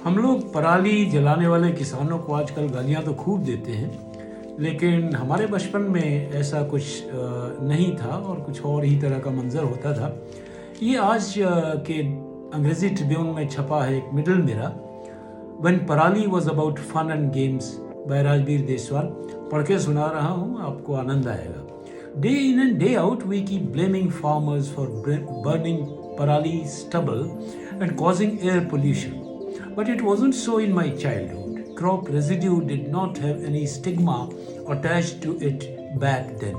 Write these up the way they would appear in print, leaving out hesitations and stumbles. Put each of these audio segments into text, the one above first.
हम लोग पराली जलाने वाले किसानों को आजकल गालियाँ तो खूब देते हैं, लेकिन हमारे बचपन में ऐसा कुछ नहीं था और कुछ और ही तरह का मंजर होता था। ये आज के अंग्रेजी ट्रिब्यून में छपा है एक मिडल मेरा, when parali was about fun and games by Rajbir Deswal. पढ़ के सुना रहा हूँ, आपको आनंद आएगा। Day in and day out we keep blaming farmers for burning parali stubble and causing air pollution. But it wasn't so in my childhood. Crop residue did not have any stigma attached to it back then.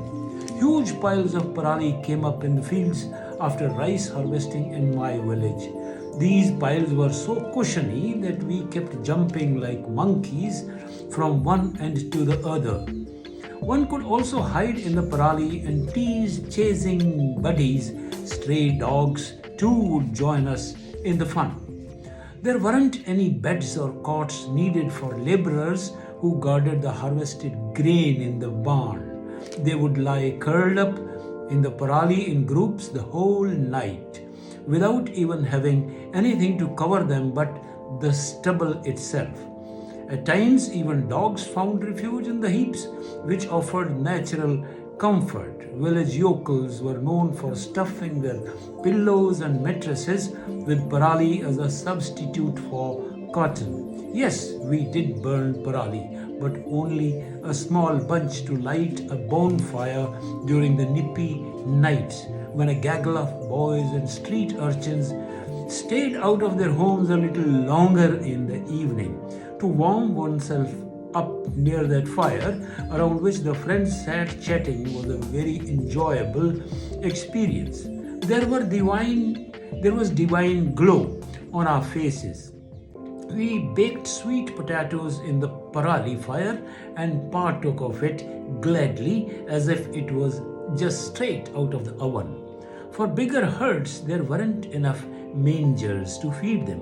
Huge piles of parali came up in the fields after rice harvesting in my village. These piles were so cushiony that we kept jumping like monkeys from one end to the other. One could also hide in the parali and tease chasing buddies. Stray dogs too would join us in the fun. There weren't any beds or cots needed for laborers who guarded the harvested grain in the barn. They would lie curled up in the parali in groups the whole night, without even having anything to cover them but the stubble itself. At times, even dogs found refuge in the heaps, which offered natural comfort. Village yokels were known for stuffing their pillows and mattresses with parali as a substitute for cotton. Yes, we did burn parali, but only a small bunch to light a bonfire during the nippy nights when a gaggle of boys and street urchins stayed out of their homes a little longer in the evening to warm oneself up near that fire around which the friends sat chatting was a very enjoyable experience. There was divine glow on our faces. We baked sweet potatoes in the parali fire and partook of it gladly as if it was just straight out of the oven. For bigger herds, there weren't enough mangers to feed them.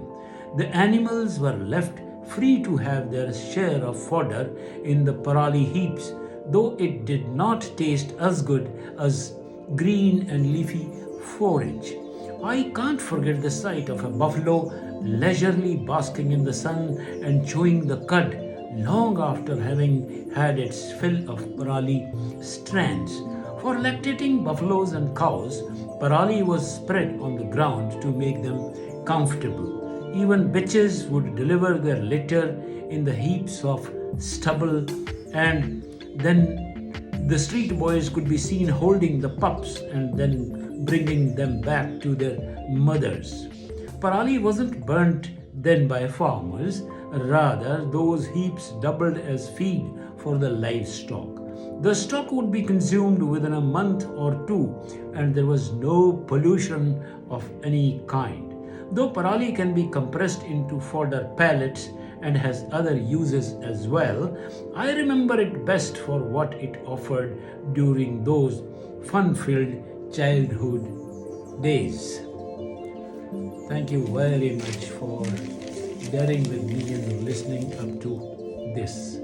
The animals were left free to have their share of fodder in the parali heaps, though it did not taste as good as green and leafy forage. I can't forget the sight of a buffalo leisurely basking in the sun and chewing the cud long after having had its fill of parali strands. For lactating buffaloes and cows, parali was spread on the ground to make them comfortable. Even bitches would deliver their litter in the heaps of stubble, and then the street boys could be seen holding the pups and then bringing them back to their mothers. Parali wasn't burnt then by farmers, rather, those heaps doubled as feed for the livestock. The stock would be consumed within a month or two, and there was no pollution of any kind. Though parali can be compressed into fodder pellets and has other uses as well, I remember it best for what it offered during those fun-filled childhood days. Thank you very much for bearing with me and listening up to this.